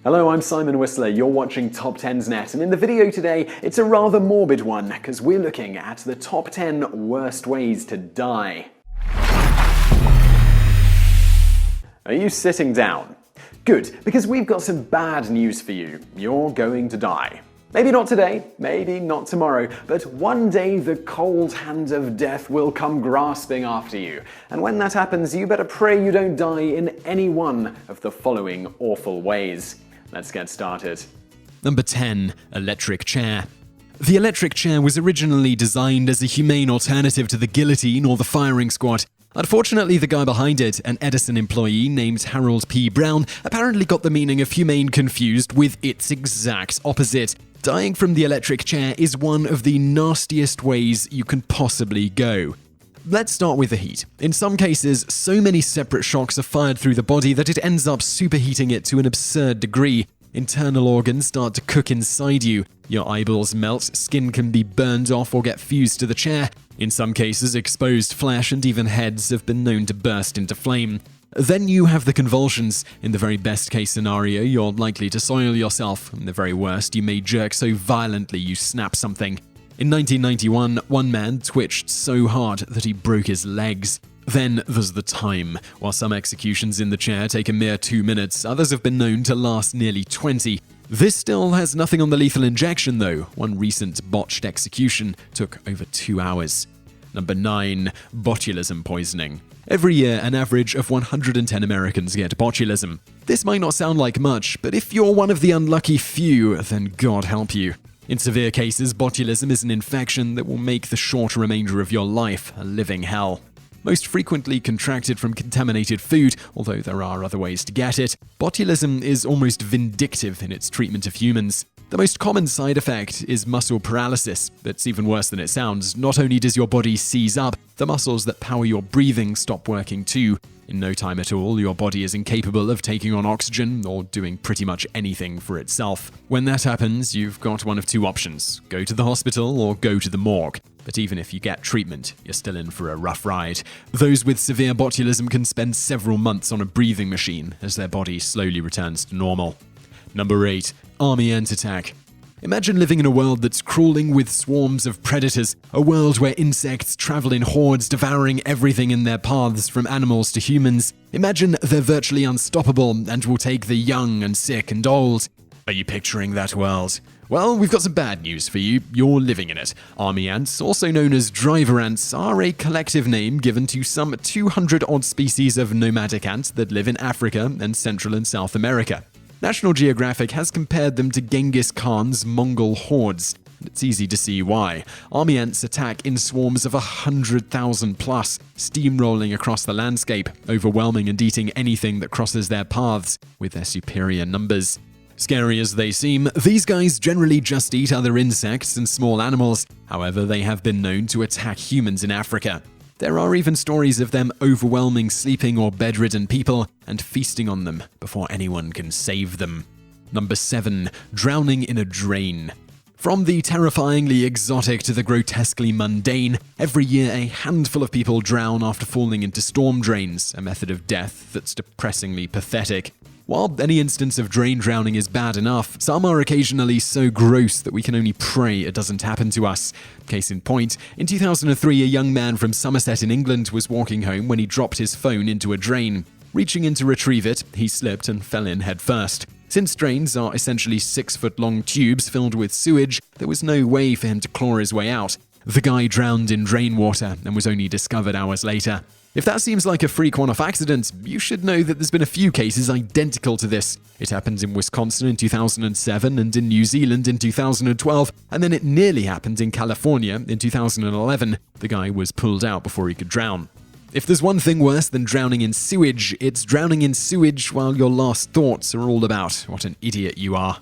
Hello, I'm Simon Whistler, you're watching TopTenzNet, and in the video today, it's a rather morbid one, because we're looking at the top 10 worst ways to die. Are you sitting down? Good, because we've got some bad news for you. You're going to die. Maybe not today, maybe not tomorrow, but one day the cold hand of death will come grasping after you. And when that happens, you better pray you don't die in any one of the following awful ways. Let's get started. Number 10. Electric chair. The electric chair was originally designed as a humane alternative to the guillotine or the firing squad. Unfortunately, the guy behind it, an Edison employee named Harold P. Brown, apparently got the meaning of humane confused with its exact opposite. Dying from the electric chair is one of the nastiest ways you can possibly go. Let's start with the heat. In some cases, so many separate shocks are fired through the body that it ends up superheating it to an absurd degree. Internal organs start to cook inside you. Your eyeballs melt, skin can be burned off or get fused to the chair. In some cases, exposed flesh and even heads have been known to burst into flame. Then you have the convulsions. In the very best case scenario, you're likely to soil yourself. In the very worst, you may jerk so violently you snap something. In 1991, one man twitched so hard that he broke his legs. Then there's the time. While some executions in the chair take a mere 2 minutes, others have been known to last nearly 20. This still has nothing on the lethal injection though. One recent botched execution took over 2 hours. Number 9. Botulism poisoning. Every year, an average of 110 Americans get botulism. This might not sound like much, but if you're one of the unlucky few, then God help you. In severe cases, botulism is an infection that will make the short remainder of your life a living hell. Most frequently contracted from contaminated food, although there are other ways to get it, botulism is almost vindictive in its treatment of humans. The most common side effect is muscle paralysis. It's even worse than it sounds. Not only does your body seize up, the muscles that power your breathing stop working too. In no time at all, your body is incapable of taking on oxygen or doing pretty much anything for itself. When that happens, you've got one of two options: go to the hospital or go to the morgue. But even if you get treatment, you're still in for a rough ride. Those with severe botulism can spend several months on a breathing machine as their body slowly returns to normal. Number 8. Army ant attack. Imagine living in a world that's crawling with swarms of predators, a world where insects travel in hordes devouring everything in their paths from animals to humans. Imagine they're virtually unstoppable and will take the young and sick and old. Are you picturing that world? Well, we've got some bad news for you. You're living in it. Army ants, also known as driver ants, are a collective name given to some 200-odd species of nomadic ants that live in Africa and Central and South America. National Geographic has compared them to Genghis Khan's Mongol hordes. It's easy to see why. Army ants attack in swarms of 100,000 plus, steamrolling across the landscape, overwhelming and eating anything that crosses their paths with their superior numbers. Scary as they seem, these guys generally just eat other insects and small animals. However, they have been known to attack humans in Africa. There are even stories of them overwhelming sleeping or bedridden people and feasting on them before anyone can save them. Number 7. Drowning in a drain. From the terrifyingly exotic to the grotesquely mundane, every year a handful of people drown after falling into storm drains, a method of death that's depressingly pathetic. While any instance of drain drowning is bad enough, some are occasionally so gross that we can only pray it doesn't happen to us. Case in point, in 2003, a young man from Somerset in England was walking home when he dropped his phone into a drain. Reaching in to retrieve it, he slipped and fell in head first. Since drains are essentially 6-foot-long tubes filled with sewage, there was no way for him to claw his way out. The guy drowned in drain water and was only discovered hours later. If that seems like a freak one-off accident, you should know that there's been a few cases identical to this. It happened in Wisconsin in 2007 and in New Zealand in 2012, and then it nearly happened in California in 2011. The guy was pulled out before he could drown. If there's one thing worse than drowning in sewage, it's drowning in sewage while your last thoughts are all about what an idiot you are.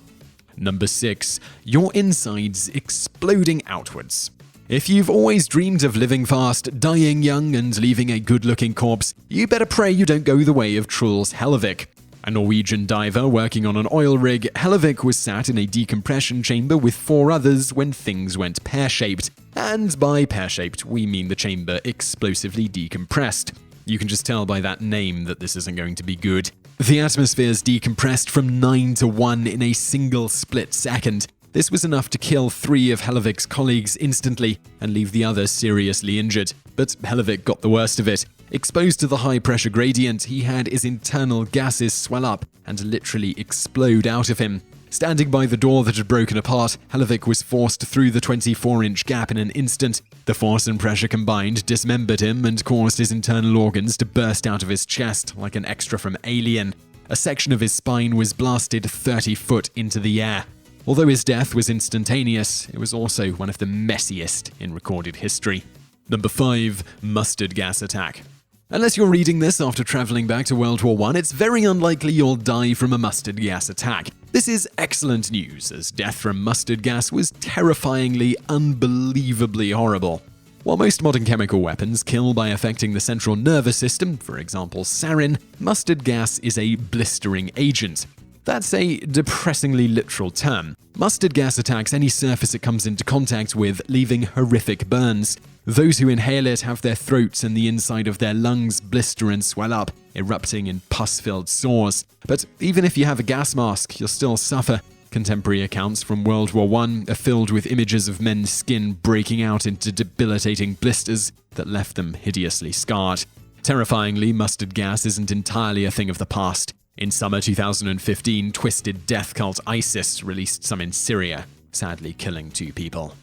Number 6. Your insides exploding outwards. If you've always dreamed of living fast, dying young, and leaving a good-looking corpse, you better pray you don't go the way of Truls Hellevik. A Norwegian diver working on an oil rig, Hellevik was sat in a decompression chamber with 4 others when things went pear-shaped. And by pear-shaped, we mean the chamber explosively decompressed. You can just tell by that name that this isn't going to be good. The atmospheres decompressed from 9 to 1 in a single split second. This was enough to kill 3 of Hellevik's colleagues instantly and leave the others seriously injured. But Hellevik got the worst of it. Exposed to the high pressure gradient, he had his internal gases swell up and literally explode out of him. Standing by the door that had broken apart, Hellevik was forced through the 24-inch gap in an instant. The force and pressure combined dismembered him and caused his internal organs to burst out of his chest like an extra from Alien. A section of his spine was blasted 30 foot into the air. Although his death was instantaneous, it was also one of the messiest in recorded history. Number 5. Mustard gas attack. Unless you're reading this after traveling back to World War I, it's very unlikely you'll die from a mustard gas attack. This is excellent news, as death from mustard gas was terrifyingly, unbelievably horrible. While most modern chemical weapons kill by affecting the central nervous system, for example sarin, mustard gas is a blistering agent. That's a depressingly literal term. Mustard gas attacks any surface it comes into contact with, leaving horrific burns. Those who inhale it have their throats and the inside of their lungs blister and swell up, erupting in pus-filled sores. But even if you have a gas mask, you'll still suffer. Contemporary accounts from World War I are filled with images of men's skin breaking out into debilitating blisters that left them hideously scarred. Terrifyingly, mustard gas isn't entirely a thing of the past. In summer 2015, twisted death cult ISIS released some in Syria, sadly killing 2 people.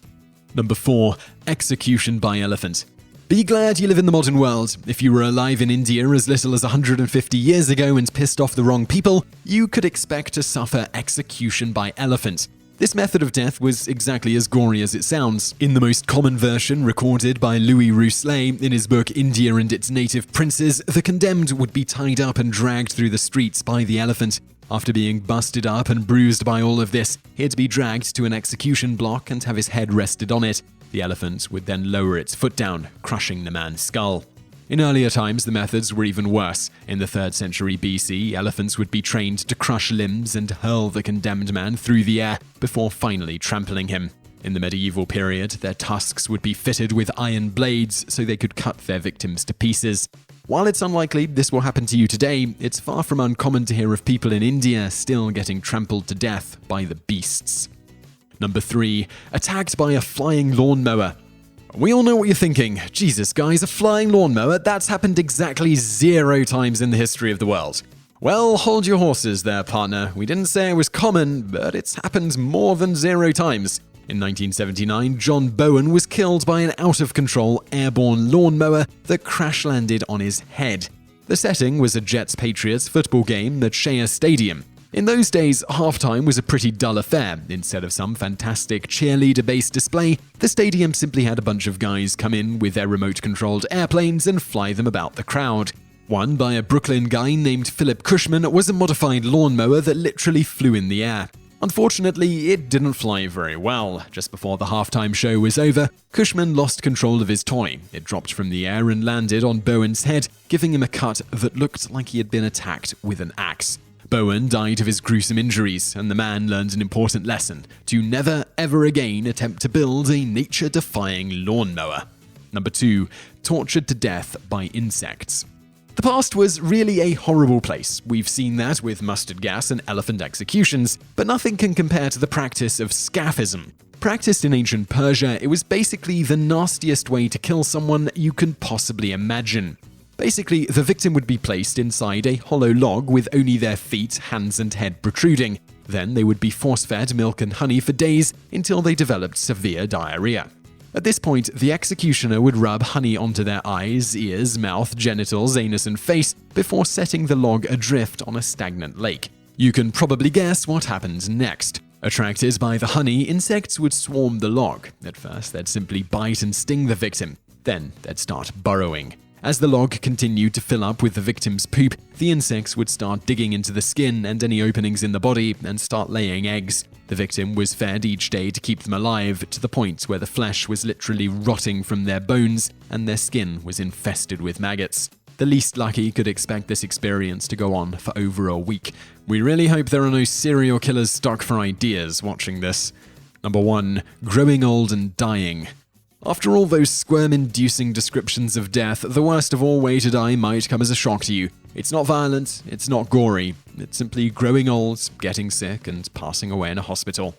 Number 4. Execution by elephant. Be glad you live in the modern world. If you were alive in India as little as 150 years ago and pissed off the wrong people, you could expect to suffer execution by elephant. This method of death was exactly as gory as it sounds. In the most common version, recorded by Louis Rousselet in his book India and Its Native Princes, the condemned would be tied up and dragged through the streets by the elephant. After being busted up and bruised by all of this, he'd be dragged to an execution block and have his head rested on it. The elephant would then lower its foot down, crushing the man's skull. In earlier times, the methods were even worse. In the 3rd century BC, elephants would be trained to crush limbs and hurl the condemned man through the air before finally trampling him. In the medieval period, their tusks would be fitted with iron blades so they could cut their victims to pieces. While it's unlikely this will happen to you today, it's far from uncommon to hear of people in India still getting trampled to death by the beasts. Number 3. Attacked by a flying lawnmower. We all know what you're thinking. Jesus, guys, a flying lawnmower? That's happened exactly 0 times in the history of the world. Well, hold your horses there, partner. We didn't say it was common, but it's happened more than 0 times. In 1979, John Bowen was killed by an out-of-control airborne lawnmower that crash-landed on his head. The setting was a Jets-Patriots football game at Shea Stadium. In those days, halftime was a pretty dull affair. Instead of some fantastic cheerleader-based display, the stadium simply had a bunch of guys come in with their remote-controlled airplanes and fly them about the crowd. One, by a Brooklyn guy named Philip Cushman, was a modified lawnmower that literally flew in the air. Unfortunately, it didn't fly very well. Just before the halftime show was over, Cushman lost control of his toy. It dropped from the air and landed on Bowen's head, giving him a cut that looked like he had been attacked with an axe. Bowen died of his gruesome injuries, and the man learned an important lesson: to never ever again attempt to build a nature-defying lawnmower. Number 2. Tortured to death by insects. The past was really a horrible place. We've seen that with mustard gas and elephant executions, but nothing can compare to the practice of scaphism. Practiced in ancient Persia, it was basically the nastiest way to kill someone you can possibly imagine. Basically, the victim would be placed inside a hollow log with only their feet, hands, and head protruding. Then they would be force-fed milk and honey for days until they developed severe diarrhea. At this point, the executioner would rub honey onto their eyes, ears, mouth, genitals, anus, and face before setting the log adrift on a stagnant lake. You can probably guess what happened next. Attracted by the honey, insects would swarm the log. At first, they'd simply bite and sting the victim. Then they'd start burrowing. As the log continued to fill up with the victim's poop, the insects would start digging into the skin and any openings in the body and start laying eggs. The victim was fed each day to keep them alive, to the point where the flesh was literally rotting from their bones and their skin was infested with maggots. The least lucky could expect this experience to go on for over a week. We really hope there are no serial killers stuck for ideas watching this. Number 1. Growing old and dying. After all those squirm-inducing descriptions of death, the worst of all way to die might come as a shock to you. It's not violent, it's not gory, it's simply growing old, getting sick, and passing away in a hospital.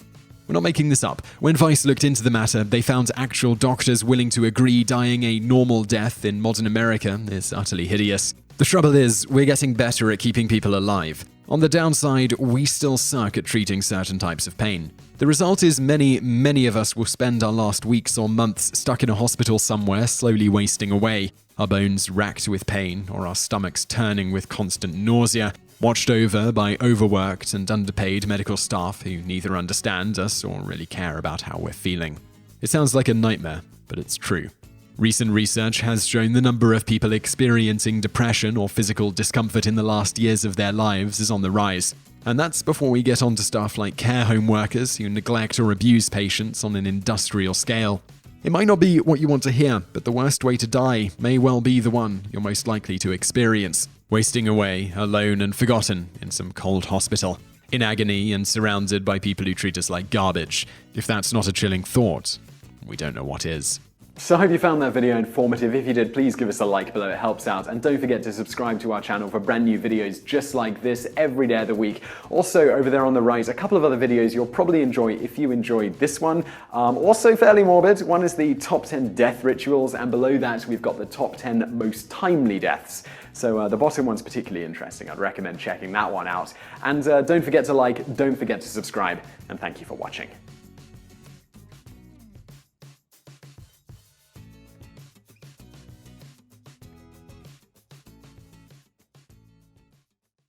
We're not making this up. When Vice looked into the matter, they found actual doctors willing to agree dying a normal death in modern America is utterly hideous. The trouble is, we're getting better at keeping people alive. On the downside, we still suck at treating certain types of pain. The result is many of us will spend our last weeks or months stuck in a hospital somewhere, slowly wasting away, our bones racked with pain or our stomachs turning with constant nausea, watched over by overworked and underpaid medical staff who neither understand us or really care about how we're feeling. It sounds like a nightmare, but it's true. Recent research has shown the number of people experiencing depression or physical discomfort in the last years of their lives is on the rise. And that's before we get onto stuff like care home workers who neglect or abuse patients on an industrial scale. It might not be what you want to hear, but the worst way to die may well be the one you're most likely to experience. Wasting away, alone and forgotten, in some cold hospital. In agony and surrounded by people who treat us like garbage. If that's not a chilling thought, we don't know what is. So I hope you found that video informative. If you did, please give us a like below, it helps out. And don't forget to subscribe to our channel for brand new videos just like this every day of the week. Also, over there on the right, a couple of other videos you'll probably enjoy if you enjoyed this one. Also fairly morbid. One is the top 10 death rituals, and below that we've got the top 10 most timely deaths. So the bottom one's particularly interesting. I'd recommend checking that one out. And don't forget to like, don't forget to subscribe, and thank you for watching.